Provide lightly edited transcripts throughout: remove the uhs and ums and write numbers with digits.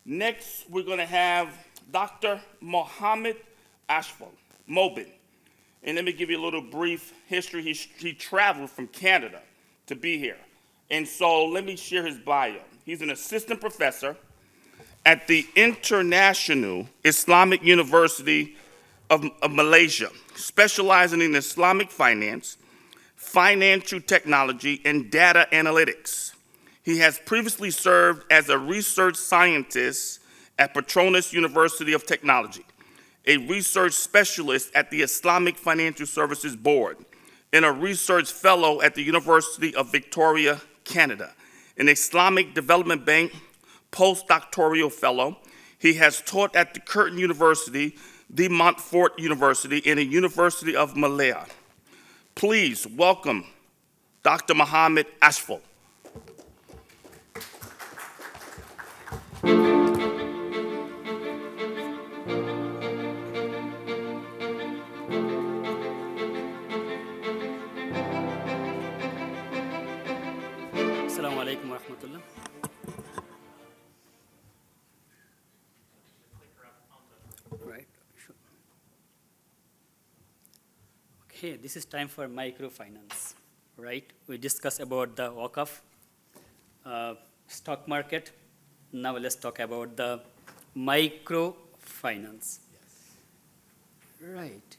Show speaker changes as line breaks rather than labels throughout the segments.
Next, we're going to have Dr. Mohammad Ashraful Mobin. And let me give you a little brief history. He traveled from Canada to be here. And so let me share his bio. He's an assistant professor at the International Islamic University of Malaysia, specializing in Islamic finance, financial technology, and data analytics. He has previously served as a research scientist at Petronas University of Technology, a research specialist at the Islamic Financial Services Board, and a research fellow at the University of Victoria, Canada, an Islamic Development Bank postdoctoral fellow. He has taught at the Curtin University, the Montfort University, and the University of Malaya. Please welcome Dr. Mohammad Ashraful.
Assalamu alaikum wa rahmatullah. Right. Sure. Okay, this is time for microfinance. Right? We discussed about the Waqf, stock market. Now let's talk about the microfinance. Right.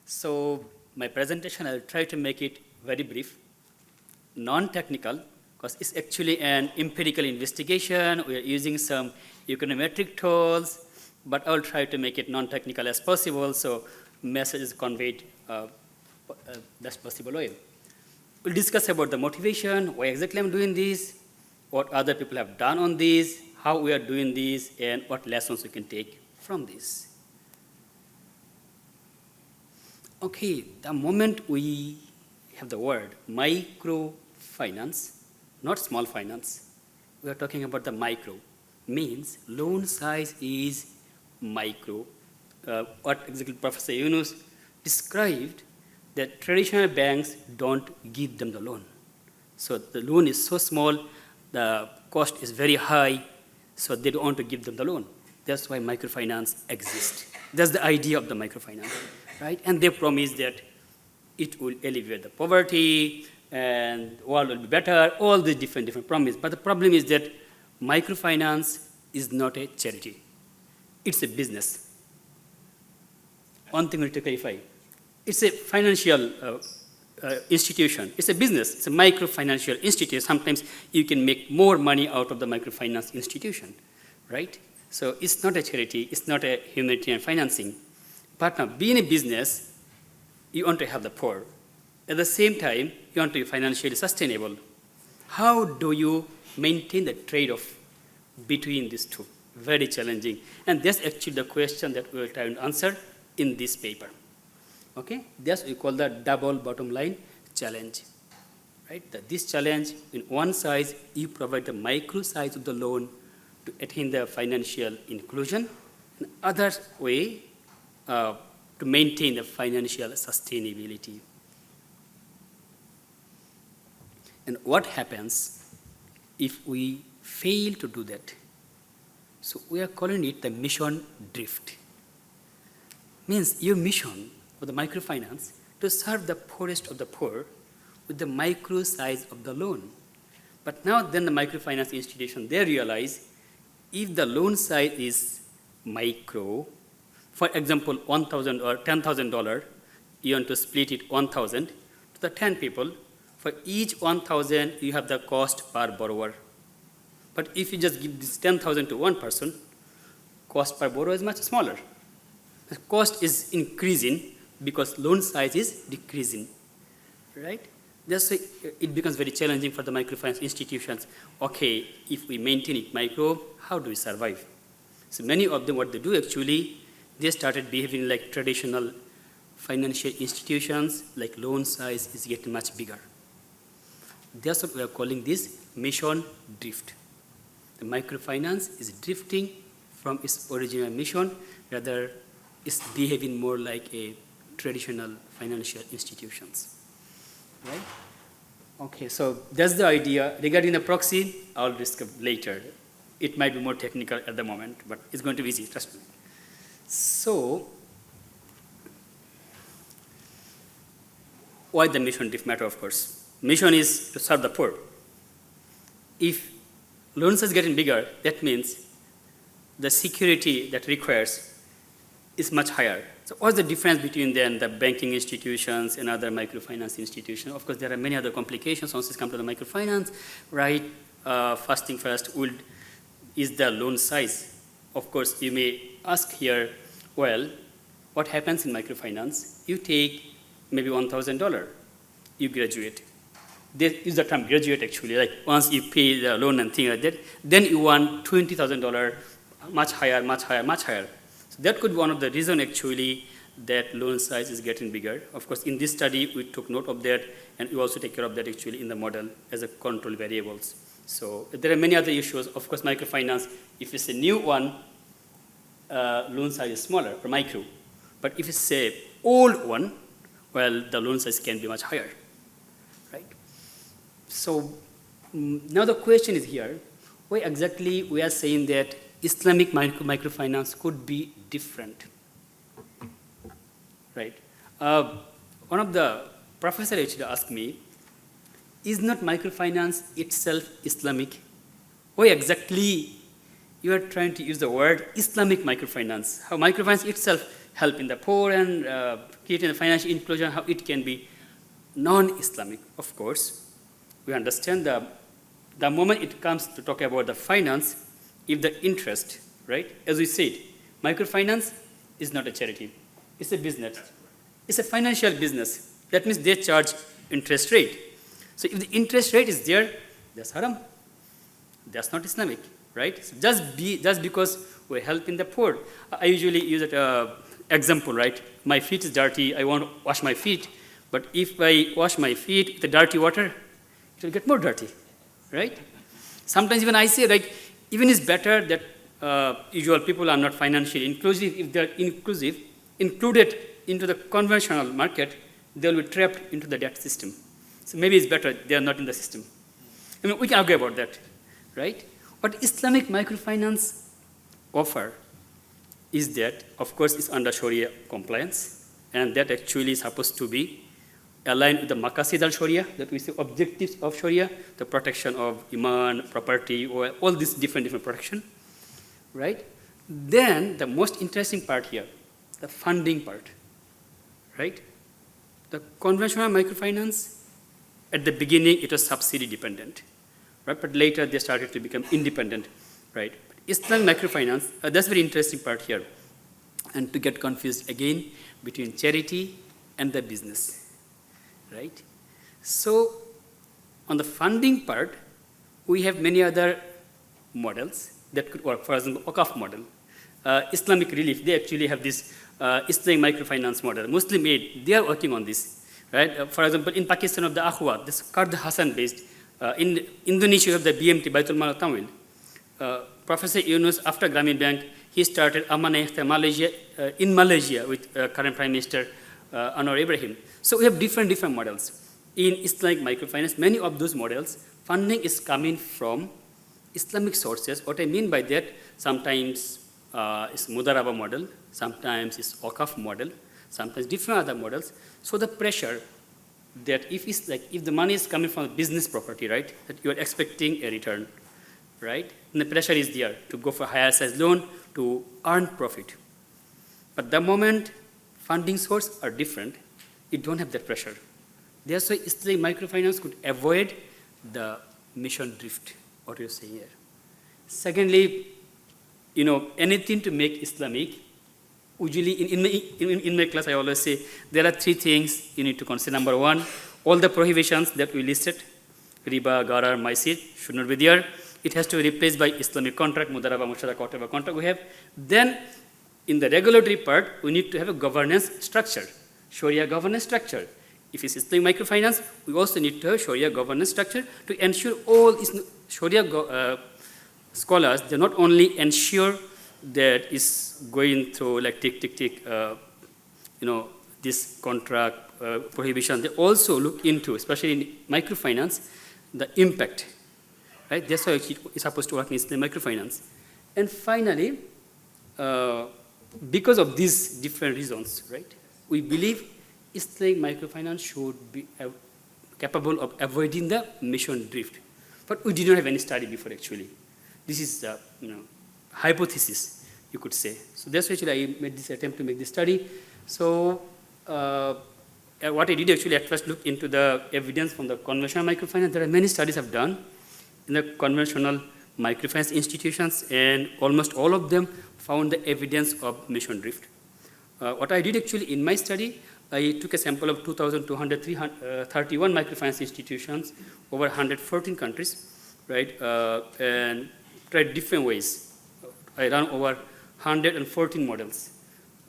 So my presentation, I'll try to make it very brief, non-technical, because it's actually an empirical investigation. We are using some econometric tools, but I'll try to make it non-technical as possible, so message is conveyed best possible way. We'll discuss about the motivation, why exactly I'm doing this, what other people have done on this, how we are doing this, and what lessons we can take from this. Okay, the moment we have the word microfinance, not small finance, we are talking about the micro, means loan size is micro. What exactly Professor Yunus described, that traditional banks don't give them the loan. So the loan is so small, the cost is very high, so they don't want to give them the loan. That's why microfinance exists. That's the idea of the microfinance, right? And they promise that it will alleviate the poverty, and the world will be better, all these different promises. But the problem is that microfinance is not a charity. It's a business. One thing we need to clarify. It's a financial institution. It's a business. It's a microfinancial institution. Sometimes you can make more money out of the microfinance institution, right? So it's not a charity. It's not a humanitarian financing. But now, being a business, you want to have the poor. At the same time, you want to be financially sustainable. How do you maintain the trade-off between these two? Very challenging. And that's actually the question that we will try to answer in this paper. Okay? That's what we call the double bottom line challenge. Right? This challenge, in one side, you provide the micro size of the loan to attain the financial inclusion. In other way, to maintain the financial sustainability. And what happens if we fail to do that? So we are calling it the mission drift. Means your mission for the microfinance to serve the poorest of the poor with the micro size of the loan. But now then the microfinance institution, they realize if the loan size is micro, for example, $1,000 or $10,000, you want to split it 1,000 to the 10 people. For each 1,000, you have the cost per borrower. But if you just give this 10,000 to one person, cost per borrower is much smaller. The cost is increasing because loan size is decreasing, right? That's why it becomes very challenging for the microfinance institutions. Okay, if we maintain it micro, how do we survive? So many of them, what they do actually, they started behaving like traditional financial institutions, like loan size is getting much bigger. That's what we are calling this mission drift. The microfinance is drifting from its original mission, rather it's behaving more like a traditional financial institutions. right? Okay, so that's the idea. Regarding the proxy, I'll discuss later. It might be more technical at the moment, but it's going to be easy, trust me. So, why the mission drift matter, of course? Mission is to serve the poor. If loan size is getting bigger, that means the security that requires is much higher. So what's the difference between then the banking institutions and other microfinance institutions? Of course, there are many other complications once it comes to the microfinance, right? First thing first, is the loan size. Of course, you may ask here, well, what happens in microfinance? You take maybe $1,000, you graduate. They use the term graduate actually, like once you pay the loan and things like that, then you want $20,000, much higher, much higher, much higher. So that could be one of the reasons actually that loan size is getting bigger. Of course, in this study, we took note of that, and we also take care of that actually in the model as a control variables. So there are many other issues. Of course, microfinance, if it's a new one, loan size is smaller for micro. But if it's a old one, well, the loan size can be much higher, right? So now the question is here, why exactly we are saying that Islamic microfinance could be different, right? One of the professors actually asked me, is not microfinance itself Islamic? Why exactly you are trying to use the word Islamic microfinance? How microfinance itself help in the poor and creating the financial inclusion, how it can be non-Islamic? Of course, we understand the moment it comes to talk about the finance, if the interest, right? As we said, microfinance is not a charity. It's a business. It's a financial business. That means they charge interest rate. So if the interest rate is there, that's haram. That's not Islamic, right? So just because we're helping the poor. I usually use an example, right? My feet is dirty. I want to wash my feet. But if I wash my feet with the dirty water, it will get more dirty, right? Sometimes even I say, like, even it's better that usual people are not financially inclusive. If they're included into the conventional market, they'll be trapped into the debt system. So maybe it's better they are not in the system. I mean, we can argue about that, right? What Islamic microfinance offer is that, of course, it's under Sharia compliance, and that actually is supposed to be aligned with the maqasid al-Sharia, that we say objectives of Sharia, the protection of iman, property, or all these different protection, right? Then the most interesting part here, the funding part, right? The conventional microfinance, at the beginning, it was subsidy dependent, right? But later they started to become independent, right? Islamic microfinance, that's very interesting part here. And to get confused again between charity and the business, right? So on the funding part, we have many other models that could work. For example, Waqaf model. Islamic Relief, they actually have this Islamic microfinance model. Muslim Aid, they are working on this. Right? For example, in Pakistan of the Akhwa, this Qard Hassan based. In Indonesia, you have the BMT, Baitul Mal Tamil. Professor Yunus, after Grameen Bank, he started Amanah Malaysia, in Malaysia with current Prime Minister Anwar Ibrahim. So we have different models. In Islamic microfinance, many of those models, funding is coming from Islamic sources. What I mean by that, sometimes it's Mudaraba model, sometimes it's Waqaf model, sometimes different other models. So the pressure that if the money is coming from a business property, right, that you are expecting a return, right? And the pressure is there to go for higher size loan to earn profit. But the moment funding sources are different, you don't have that pressure. That's why Islamic microfinance could avoid the mission drift, what you're saying here. Secondly, anything to make Islamic, usually in my class I always say there are three things you need to consider. Number one, all the prohibitions that we listed, riba, gharar, maisir, should not be there. It has to be replaced by Islamic contract, mudaraba, musharaka, whatever contract we have. Then in the regulatory part, we need to have a governance structure, Sharia governance structure. If it's Islamic microfinance, we also need to have Sharia governance structure to ensure all Sharia scholars, they not only ensure that is going through like tick, this contract prohibition, they also look into, especially in microfinance, the impact, right? That's how it's supposed to work in Islamic microfinance. And finally, because of these different reasons, right, we believe Islamic microfinance should be capable of avoiding the mission drift. But we did not have any study before, actually. This is the hypothesis, you could say. So that's actually I made this attempt to make this study. So what I did actually at first look into the evidence from the conventional microfinance. There are many studies I've done in the conventional microfinance institutions, and almost all of them found the evidence of mission drift. What I did actually in my study, I took a sample of 2,231 microfinance institutions over 114 countries, right, and tried different ways. I ran over 114 models.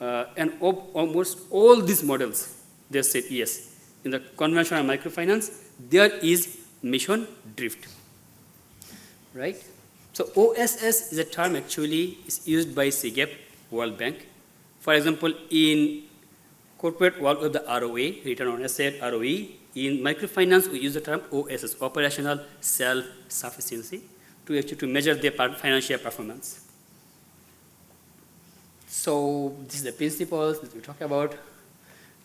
And almost all these models, they said yes. In the conventional microfinance, there is mission drift, right? So OSS is a term actually is used by SIGAP, World Bank. For example, in corporate world of the ROA, return on asset, ROE, in microfinance we use the term OSS, operational self-sufficiency, to measure their financial performance. So this is the principles that we talk about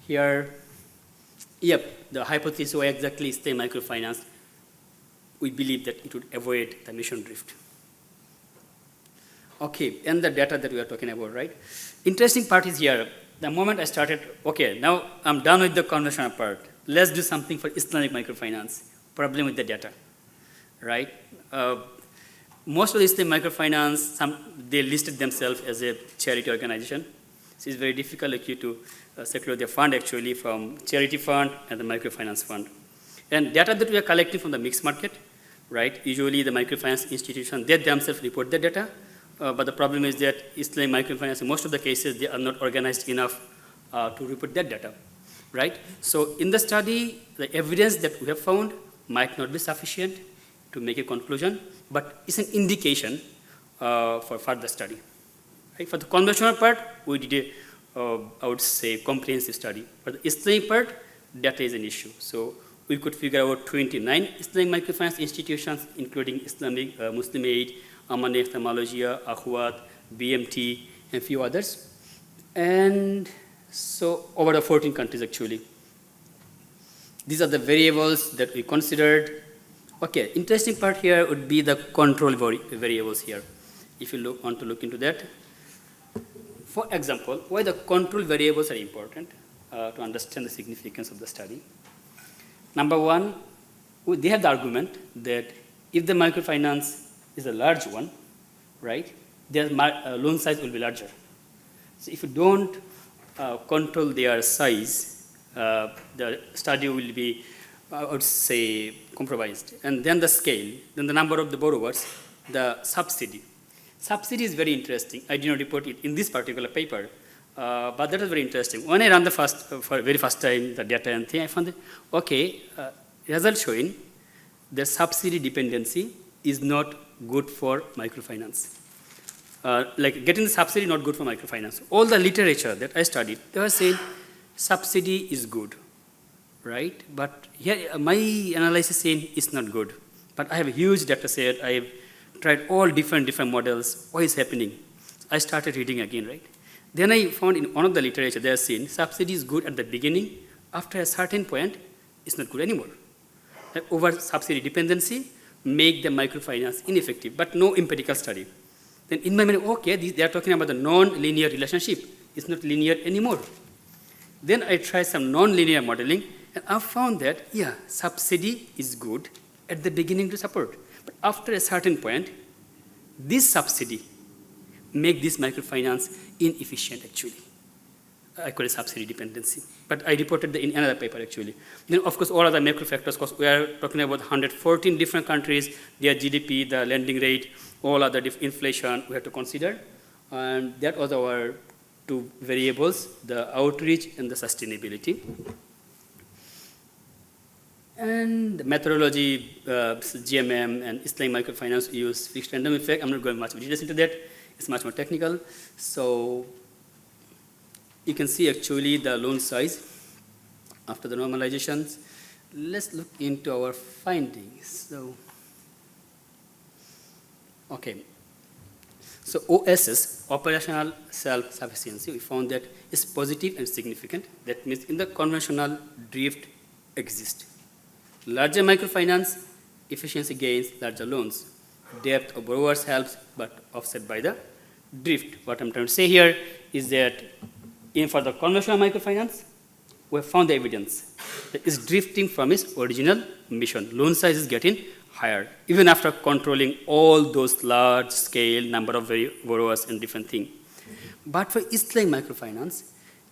here. Yep, the hypothesis why exactly is the microfinance. We believe that it would avoid the mission drift. Okay, and the data that we are talking about, right? Interesting part is here. The moment I started, okay, now I'm done with the conventional part. Let's do something for Islamic microfinance. Problem with the data, right? Most of the Islamic microfinance, they listed themselves as a charity organization. So it's very difficult actually to secure their fund actually from charity fund and the microfinance fund. And data that we are collecting from the mixed market, right? Usually the microfinance institution, they themselves report the data. But the problem is that Islamic microfinance, in most of the cases, they are not organized enough to report that data, right? So in the study, the evidence that we have found might not be sufficient to make a conclusion, but it's an indication for further study. Right? For the conventional part, we did a, I would say, comprehensive study. For the Islamic part, data is an issue. So we could figure out 29 Islamic microfinance institutions, including Islamic, Muslim Aid, Amane, Thamalogia, Akhwat, BMT, and a few others. And so over the 14 countries actually. These are the variables that we considered. Okay, interesting part here would be the control variables here. If you want to look into that. For example, why the control variables are important to understand the significance of the study. Number one, they have the argument that if the microfinance is a large one, right, their loan size will be larger. So if you don't control their size, the study will be, I would say, compromised. And then the scale, then the number of the borrowers, the subsidy. Subsidy is very interesting. I did not report it in this particular paper, but that was very interesting. When I ran the very first time, the data and thing, I found that, okay, result showing the subsidy dependency is not good for microfinance. Like getting the subsidy not good for microfinance. All the literature that I studied, they were saying subsidy is good, right? But here my analysis saying it's not good. But I have a huge data set. I have tried all different models. What is happening? I started reading again, right? Then I found in one of the literature they are saying subsidy is good at the beginning. After a certain point, it's not good anymore. Over subsidy dependency make the microfinance ineffective, but no empirical study. Then in my mind, okay, they are talking about the non-linear relationship. It's not linear anymore. Then I tried some non-linear modeling, and I found that, yeah, subsidy is good at the beginning to support. But after a certain point, this subsidy make this microfinance inefficient actually. I call it subsidy dependency. But I reported in another paper actually. Then of course all other macro factors, because we are talking about 114 different countries, their GDP, the lending rate, all other inflation we have to consider. And that was our two variables, the outreach and the sustainability. And the methodology, GMM and Islamic microfinance use fixed random effect. I'm not going much details into that. It's much more technical. So you can see actually the loan size after the normalizations, let's look into our findings. So OSS, operational self-sufficiency, we found that is positive and significant. That means in the conventional drift exists. Larger microfinance, efficiency gains, larger loans. Depth of borrowers helps, but offset by the drift. What I'm trying to say here is that for the conventional microfinance, we have found the evidence that it's drifting from its original mission. Loan size is getting higher, even after controlling all those large-scale number of borrowers and different things. But for Islamic microfinance,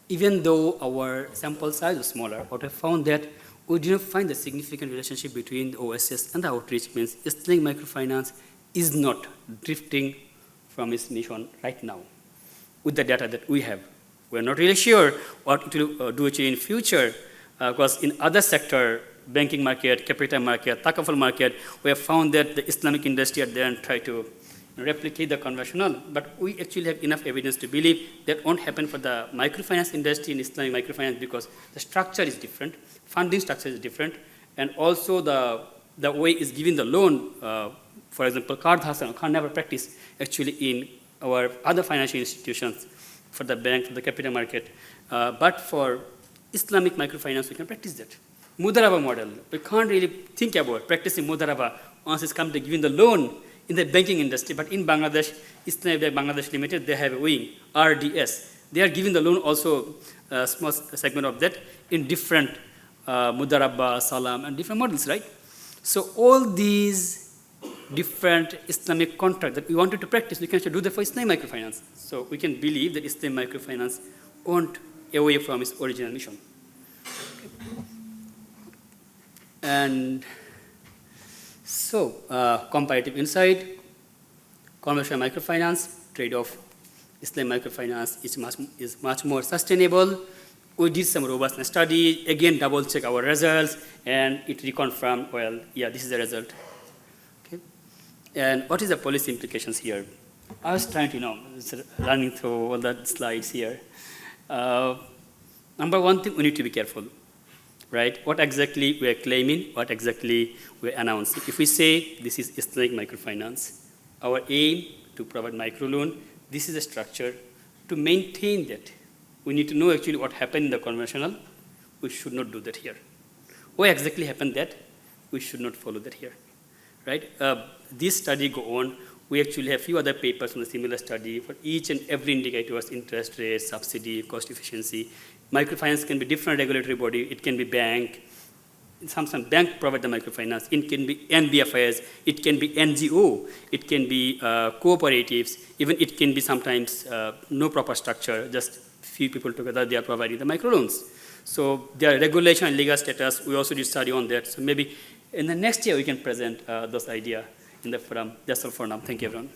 even though our sample size was smaller, what we found that we didn't find the significant relationship between the OSS and the outreach. Means Islamic microfinance is not drifting from its mission right now with the data that we have. We're not really sure what it will do in future, because in other sector, banking market, capital market, takaful market, we have found that the Islamic industry are there and try to replicate the conventional, but we actually have enough evidence to believe that won't happen for the microfinance industry in Islamic microfinance because the structure is different, funding structure is different, and also the way is giving the loan, for example, card hasan can never practice actually in our other financial institutions for the bank, for the capital market, but for Islamic microfinance, we can practice that. Mudaraba model, we can't really think about practicing Mudaraba once it's come to giving the loan in the banking industry, but in Bangladesh, Islamic Bangladesh Limited, they have a wing, RDS. They are giving the loan also, a small segment of that, in different Mudaraba, Salam, and different models, right? So all these different Islamic contracts that we wanted to practice, we can actually do that for Islamic microfinance. So we can believe that Islamic microfinance won't away from its original mission. Okay. And so, comparative insight, commercial microfinance, trade-off, Islamic microfinance is much more sustainable. We did some robustness study, again double-check our results, and it reconfirmed, well, yeah, this is the result. Okay. And what is the policy implications here? I was trying to, running through all the slides here. Number one thing, we need to be careful. Right? What exactly we are claiming, what exactly we are announcing. If we say this is Islamic microfinance, our aim to provide microloan, this is a structure. To maintain that, we need to know actually what happened in the conventional. We should not do that here. What exactly happened that? We should not follow that here. Right? This study go on. We actually have a few other papers from a similar study for each and every indicators, interest rate, subsidy, cost efficiency. Microfinance can be different regulatory body. It can be bank. Some bank provide the microfinance. It can be NBFIs. It can be NGO. It can be cooperatives. Even it can be sometimes no proper structure, just few people together, they are providing the microloans. So their regulation and legal status, we also did study on that. So maybe in the next year we can present those ideas in the forum. That's all for now. Thank you, everyone.